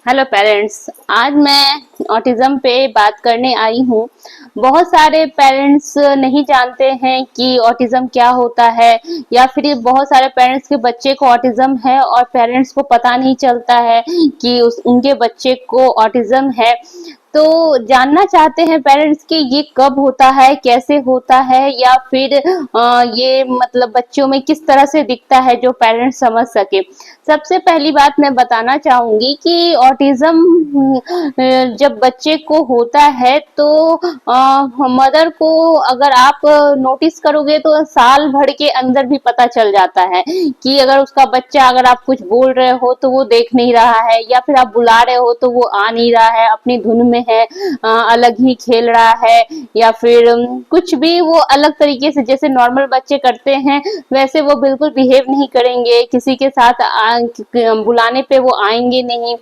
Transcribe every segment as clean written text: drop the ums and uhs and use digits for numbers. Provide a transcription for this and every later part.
Hello parents. आज मैं autism पे बात करने आई हूँ। बहुत सारे पेरेंट्स नहीं जानते हैं कि ऑटिज्म क्या होता है, या फिर बहुत सारे पेरेंट्स के बच्चे को ऑटिज्म है और पेरेंट्स को पता नहीं चलता है कि उनके बच्चे को ऑटिज्म है। तो जानना चाहते हैं पेरेंट्स कि ये कब होता है, कैसे होता है, या फिर ये मतलब बच्चों में किस तरह से दिखता है जो पेरेंट्स समझ सके। सबसे पहली बात मैं बताना चाहूंगी कि ऑटिज्म जब बच्चे को होता है तो मदर को अगर आप नोटिस करोगे तो साल भर के अंदर भी पता चल जाता है कि अगर उसका बच्चा, अगर आप कुछ बोल रहे हो तो वो देख नहीं रहा है, या फिर आप बुला रहे हो तो वो आ नहीं रहा है, अपनी धुन में है, अलग ही खेल रहा है, या फिर कुछ भी वो अलग तरीके से जैसे नॉर्मल बच्चे करते हैं वैसे वो बिल्कुल बिहेव नहीं करेंगे, किसी के साथ बुलाने पे वो आएंगे नहीं।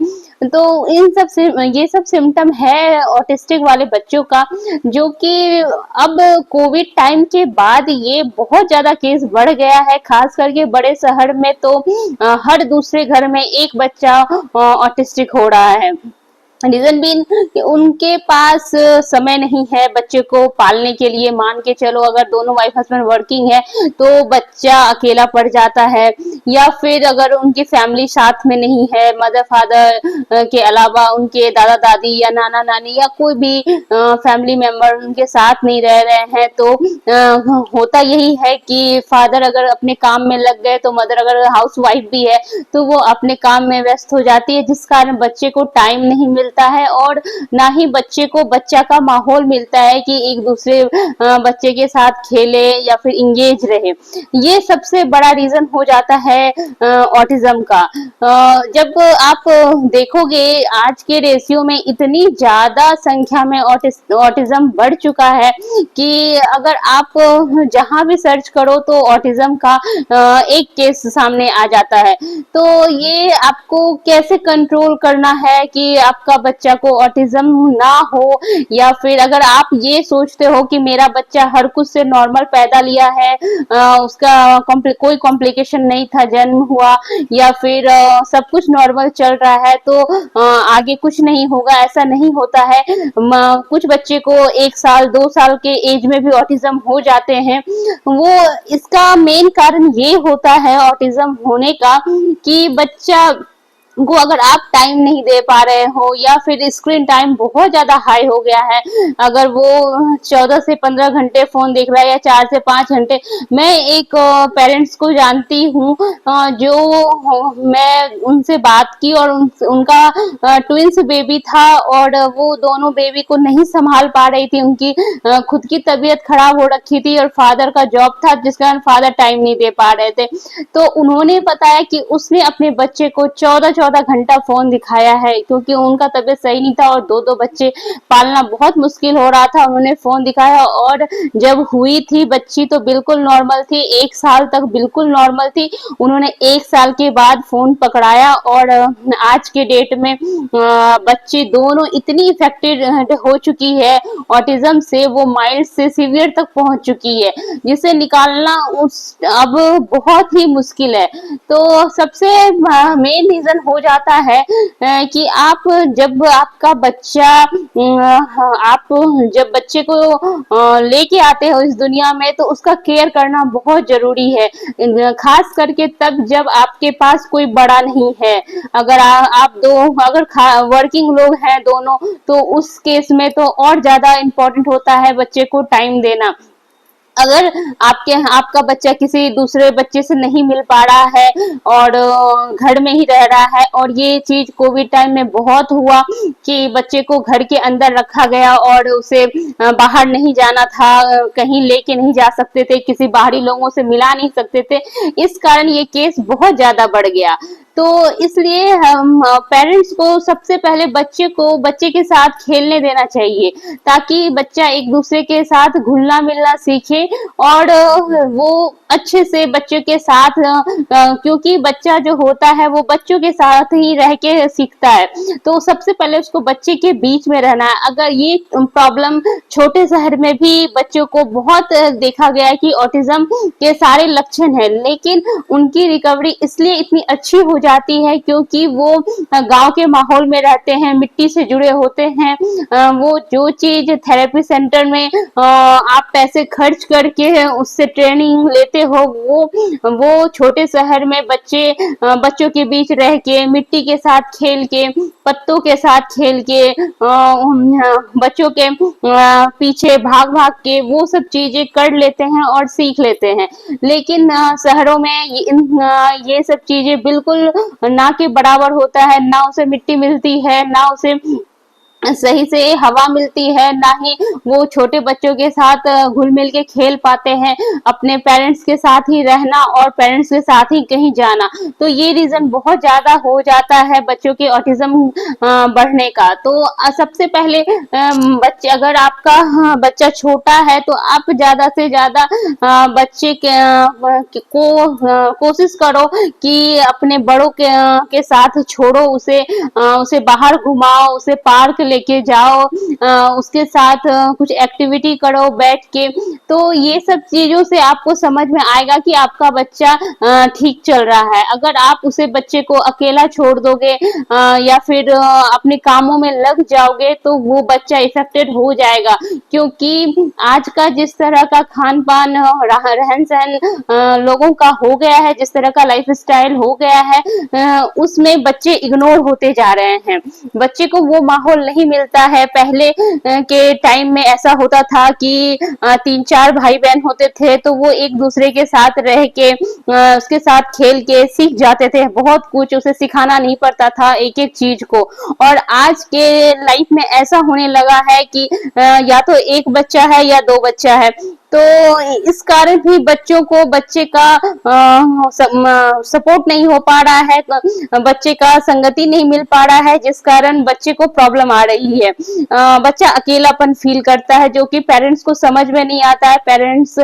तो इन सब से ये सब सिम्टम है ऑटिस्टिक वाले बच्चों का, जो कि अब कोविड टाइम के बाद ये बहुत ज्यादा केस बढ़ गया है। खास करके बड़े शहर में तो हर दूसरे घर में एक बच्चा ऑटिस्टिक हो रहा है। रीजन बीन उनके पास समय नहीं है बच्चे को पालने के लिए। मान के चलो अगर दोनों वाइफ हस्बैंड वर्किंग है तो बच्चा अकेला पड़ जाता है, या फिर अगर उनकी फैमिली साथ में नहीं है, मदर फादर के अलावा उनके दादा दादी या नाना नानी या कोई भी फैमिली मेंबर उनके साथ नहीं रह रहे हैं, तो होता यही है कि फादर अगर अपने काम में लग गए तो मदर अगर हाउस वाइफ भी है तो वो अपने काम में व्यस्त हो जाती है, जिस कारण बच्चे को टाइम नहीं मिलता है और ना ही बच्चे को बच्चा का माहौल मिलता है कि एक दूसरे बच्चे के साथ खेले या फिर इंगेज रहे। ये सबसे बड़ा रीजन हो जाता है ऑटिज्म का। जब आप देखोगे आज के रेशियो में इतनी ज्यादा संख्या में ऑटिज्म बढ़ चुका है कि अगर आप जहां भी सर्च करो तो ऑटिज्म का एक केस सामने आ जाता है। तो ये आपको कैसे कंट्रोल करना है कि आपका बच्चा को ऑटिज्म ना हो, या फिर अगर आप ये सोचते हो कि मेरा बच्चा हर कुछ से नॉर्मल पैदा लिया है, उसका कोई कॉम्प्लिकेशन नहीं था जन्म हुआ, या फिर सब कुछ नॉर्मल चल रहा है तो आगे कुछ नहीं होगा, ऐसा नहीं होता है। कुछ बच्चे को 1 साल 2 साल के एज में भी ऑटिज्म हो जाते हैं। वो इसका मेन कारण ये होता है ऑटिज्म होने का कि बच्चा को अगर आप टाइम नहीं दे पा रहे हो, या फिर स्क्रीन टाइम बहुत ज्यादा हाई हो गया है, अगर वो 14 से 15 घंटे फोन देख रहा है या 4 से 5 घंटे। मैं एक पेरेंट्स को जानती हूँ जो मैं उनसे बात की और उनका ट्विंस बेबी था और वो दोनों बेबी को नहीं संभाल पा रही थी। उनकी खुद की तबीयत खराब हो रखी थी और फादर का जॉब था जिस कारण फादर टाइम नहीं दे पा रहे थे। तो उन्होंने बताया कि उसने अपने बच्चे को 14 घंटा फोन दिखाया है, क्योंकि उनका तबीयत सही नहीं था और 2 बच्चे पालना बहुत मुश्किल हो रहा था। उन्होंने फोन दिखाया और जब हुई थी बच्ची तो बिल्कुल नॉर्मल थी, 1 साल तक बिल्कुल नॉर्मल थी। उन्होंने 1 साल के बाद फोन पकड़ाया और आज के डेट में बच्ची दोनों इतनी इफेक्टेड हो चुकी है ऑटिज्म से, वो माइल्ड से सीवियर तक पहुंच चुकी है, जिसे निकालना अब बहुत ही मुश्किल है। तो सबसे मेन रीजन हो जाता है कि आप जब आपका बच्चा आप जब बच्चे को लेके आते हो इस दुनिया में तो उसका केयर करना बहुत जरूरी है, खास करके तब जब आपके पास कोई बड़ा नहीं है। अगर आप अगर वर्किंग लोग हैं दोनों, तो उस केस में तो और ज्यादा इम्पोर्टेंट होता है बच्चे को टाइम देना। अगर आपका बच्चा किसी दूसरे बच्चे से नहीं मिल पा रहा है और घर में ही रह रहा है, और ये चीज कोविड टाइम में बहुत हुआ कि बच्चे को घर के अंदर रखा गया और उसे बाहर नहीं जाना था, कहीं लेके नहीं जा सकते थे, किसी बाहरी लोगों से मिला नहीं सकते थे, इस कारण ये केस बहुत ज्यादा बढ़ गया। तो इसलिए हम पेरेंट्स को सबसे पहले बच्चे के साथ खेलने देना चाहिए, ताकि बच्चा एक दूसरे के साथ घुलना मिलना सीखे और वो अच्छे से बच्चों के साथ, क्योंकि बच्चा जो होता है वो बच्चों के साथ ही रह के सीखता है। तो सबसे पहले उसको बच्चे के बीच में रहना है। अगर ये प्रॉब्लम छोटे शहर में भी बच्चों को बहुत देखा गया है कि ऑटिज्म के सारे लक्षण है, लेकिन उनकी रिकवरी इसलिए इतनी अच्छी हो जाती है, क्योंकि वो गांव के माहौल में रहते हैं, मिट्टी से जुड़े होते हैं। वो जो चीज थेरेपी सेंटर में आप पैसे खर्च करके उससे ट्रेनिंग लेते हो, वो छोटे शहर में बच्चों के बीच रह के, मिट्टी के साथ खेल के, पत्तों के साथ खेल के, बच्चों के पीछे भाग भाग के वो सब चीजें कर लेते हैं और सीख लेते हैं। लेकिन शहरों में ये सब चीजें बिल्कुल ना के बराबर होता है। ना उसे मिट्टी मिलती है, ना उसे सही से हवा मिलती है, ना ही वो छोटे बच्चों के साथ घुल मिल के खेल पाते हैं। अपने पेरेंट्स के साथ ही रहना और पेरेंट्स के साथ ही कहीं जाना, तो ये रीजन बहुत ज्यादा हो जाता है बच्चों के ऑटिज्म बढ़ने का। तो सबसे पहले बच्चे, अगर आपका बच्चा छोटा है तो आप ज्यादा से ज्यादा बच्चे को कोशिश करो कि अपने बड़ों के साथ छोड़ो उसे बाहर घुमाओ, उसे पार्क लेके जाओ, उसके साथ कुछ एक्टिविटी करो बैठ के। तो ये सब चीजों से आपको समझ में आएगा कि आपका बच्चा ठीक चल रहा है। अगर आप उसे बच्चे को अकेला छोड़ दोगे या फिर अपने कामों में लग जाओगे तो वो बच्चा इफेक्टेड हो जाएगा, क्योंकि आज का जिस तरह का खान पान, रहन सहन लोगों का हो गया है, जिस तरह का लाइफ स्टाइल हो गया है, उसमें बच्चे इग्नोर होते जा रहे हैं। बच्चे को वो माहौल नहीं मिलता है। पहले के टाइम में ऐसा होता था कि 3-4 भाई बहन होते थे तो वो एक दूसरे के साथ रह के, उसके साथ खेल के सीख जाते थे बहुत कुछ, उसे सिखाना नहीं पड़ता था एक एक चीज को। और आज के लाइफ में ऐसा होने लगा है कि या तो एक बच्चा है या 2 बच्चा है, तो इस कारण भी बच्चे का सपोर्ट नहीं हो पा रहा है, बच्चे का संगति नहीं मिल पा रहा है, जिस कारण बच्चे को प्रॉब्लम आ रही है। बच्चा अकेलापन फील करता है, जो कि पेरेंट्स को समझ में नहीं आता है। पेरेंट्स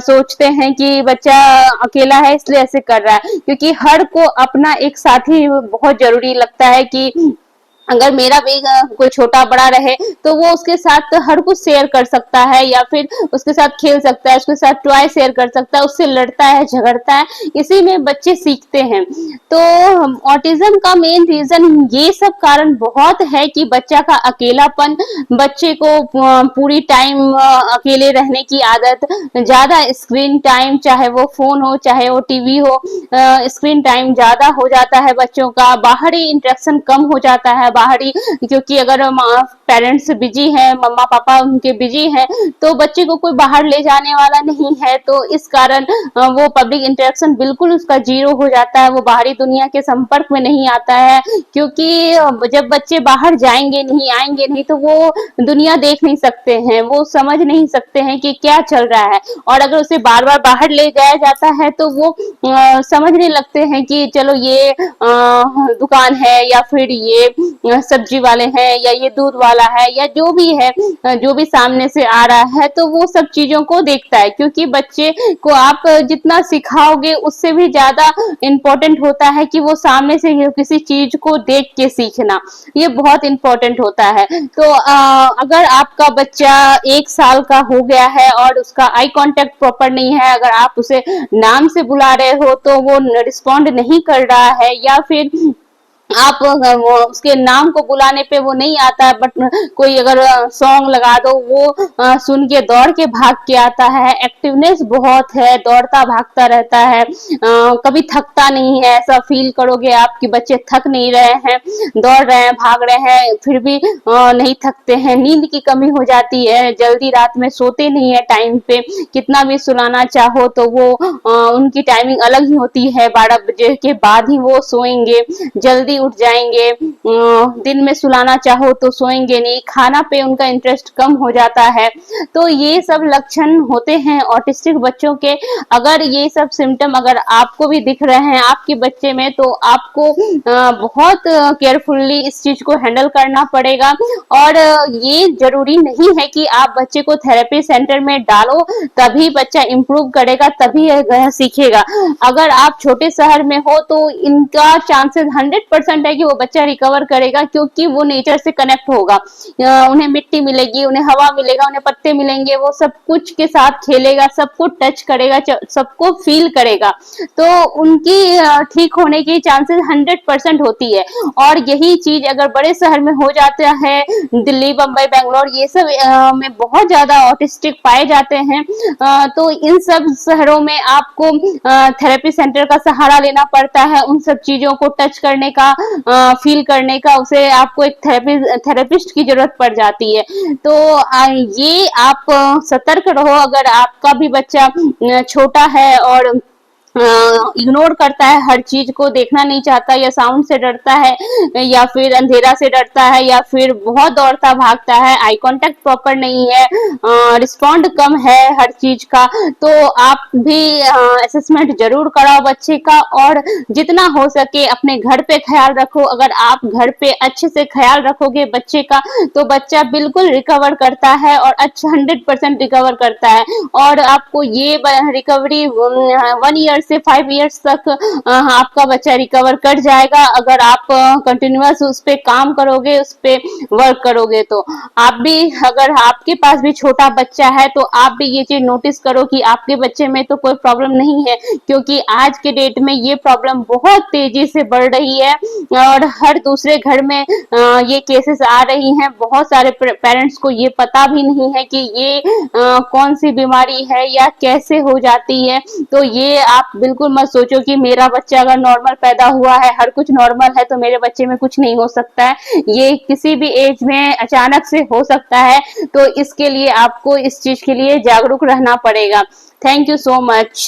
सोचते हैं कि बच्चा अकेला है इसलिए ऐसे कर रहा है, क्योंकि हर को अपना एक साथी बहुत जरूरी लगता है कि अगर मेरा भी कोई छोटा बड़ा रहे तो वो उसके साथ हर कुछ शेयर कर सकता है, या फिर उसके साथ खेल सकता है, उसके साथ टॉय शेयर कर सकता है, उससे लड़ता है, झगड़ता है। इसी में बच्चे सीखते हैं। तो ऑटिज्म का मेन रीजन ये सब कारण बहुत है कि बच्चा का अकेलापन, बच्चे को पूरी टाइम अकेले रहने की आदत, ज्यादा स्क्रीन टाइम, चाहे वो फोन हो चाहे वो टीवी हो, स्क्रीन टाइम ज्यादा हो जाता है बच्चों का। बाहरी इंटरेक्शन कम हो जाता है बाहरी, क्योंकि अगर पेरेंट्स बिजी हैं, मम्मा पापा उनके बिजी हैं, तो बच्चे को कोई बाहर ले जाने वाला नहीं है। तो इस कारण वो पब्लिक इंटरेक्शन बिल्कुल उसका जीरो हो जाता है, वो बाहरी दुनिया के संपर्क में नहीं आता है। क्योंकि जब बच्चे बाहर जाएंगे नहीं, आएंगे नहीं, तो वो दुनिया देख नहीं सकते हैं, वो समझ नहीं सकते हैं कि क्या चल रहा है। और अगर उसे बार बार बाहर ले जाया जाता है तो वो समझने लगते हैं कि चलो ये दुकान है, या फिर ये सब्जी वाले हैं, या ये दूध वाला है, या जो भी है, जो भी सामने से आ रहा है, तो वो सब चीजों को देखता है। क्योंकि बच्चे को आप जितना सिखाओगे उससे भी ज्यादा इम्पोर्टेंट होता है कि वो सामने से किसी चीज को देख के सीखना, ये बहुत इम्पोर्टेंट होता है। तो अगर आपका बच्चा 1 साल का हो गया है और उसका आई कांटेक्ट प्रॉपर नहीं है, अगर आप उसे नाम से बुला रहे हो तो वो रिस्पॉन्ड नहीं कर रहा है, या फिर आप उसके नाम को बुलाने पे वो नहीं आता है, बट कोई अगर सॉन्ग लगा दो वो सुन के दौड़ के भाग के आता है, एक्टिवनेस बहुत है, दौड़ता भागता रहता है, कभी थकता नहीं है। ऐसा फील करोगे आप कि बच्चे थक नहीं रहे हैं, दौड़ रहे हैं, भाग रहे हैं, फिर भी नहीं थकते हैं। नींद की कमी हो जाती है, जल्दी रात में सोते नहीं है टाइम पे, कितना भी सुलाना चाहो तो वो उनकी टाइमिंग अलग ही होती है, 12 बजे के बाद ही वो सोएंगे, जल्दी उठ जाएंगे, दिन में सुलाना चाहो तो सोएंगे नहीं, खाना पे उनका इंटरेस्ट कम हो जाता है। तो ये सब लक्षण होते हैं ऑटिस्टिक बच्चों के। अगर ये सब सिम्टम अगर आपको भी दिख रहे हैं आपके बच्चे में, तो आपको बहुत केयरफुली इस चीज को हैंडल करना पड़ेगा। और ये जरूरी नहीं है कि आप बच्चे को थेरेपी सेंटर में डालो तभी बच्चा इम्प्रूव करेगा, तभी सीखेगा। अगर आप छोटे शहर में हो तो इनका चांसेस 100% 100% है कि वो बच्चा रिकवर करेगा, क्योंकि वो नेचर से कनेक्ट होगा। उन्हें मिट्टी मिलेगी, उन्हें हवा मिलेगा, उन्हें पत्ते मिलेंगे, वो सब कुछ के साथ खेलेगा, सबको टच करेगा, सबको फील करेगा, तो उनकी ठीक होने की चांसेस 100% होती है। और यही चीज अगर बड़े शहर में हो जाता है, दिल्ली, बम्बई, बेंगलोर, ये सब में बहुत ज्यादा ऑटिस्टिक पाए जाते हैं, तो इन सब शहरों में आपको थेरेपी सेंटर का सहारा लेना पड़ता है, उन सब चीजों को टच करने का, फील करने का, उसे आपको एक थेरेपिस्ट की जरूरत पड़ जाती है। तो ये आप सतर्क रहो, अगर आपका भी बच्चा छोटा है और इग्नोर करता है, हर चीज को देखना नहीं चाहता, या साउंड से डरता है, या फिर अंधेरा से डरता है, या फिर बहुत दौड़ता भागता है, आई कांटेक्ट प्रॉपर नहीं है, रिस्पॉन्ड कम है हर चीज का, तो आप भी असेसमेंट जरूर कराओ बच्चे का। और जितना हो सके अपने घर पे ख्याल रखो। अगर आप घर पे अच्छे से ख्याल रखोगे बच्चे का, तो बच्चा बिल्कुल रिकवर करता है, और अच्छा 100% रिकवर करता है। और आपको ये रिकवरी 1 ईयर से 5 इयर्स तक आपका बच्चा रिकवर कर जाएगा, अगर आप कंटिन्यूअस उस पे काम करोगे, उस पे वर्क करोगे। तो आप भी, अगर आपके पास भी छोटा बच्चा है, तो आप भी ये चीज नोटिस करो कि आपके बच्चे में तो कोई प्रॉब्लम नहीं है, क्योंकि आज के डेट में ये प्रॉब्लम बहुत तेजी से बढ़ रही है, और हर दूसरे घर में ये केसेस आ रही हैं। बहुत सारे पेरेंट्स को ये पता भी नहीं है कि ये कौन सी बीमारी है या कैसे हो जाती है। तो ये आप बिल्कुल मत सोचो कि मेरा बच्चा अगर नॉर्मल पैदा हुआ है, हर कुछ नॉर्मल है, तो मेरे बच्चे में कुछ नहीं हो सकता है। ये किसी भी एज में अचानक से हो सकता है, तो इसके लिए आपको इस चीज के लिए जागरूक रहना पड़ेगा। Thank you so much.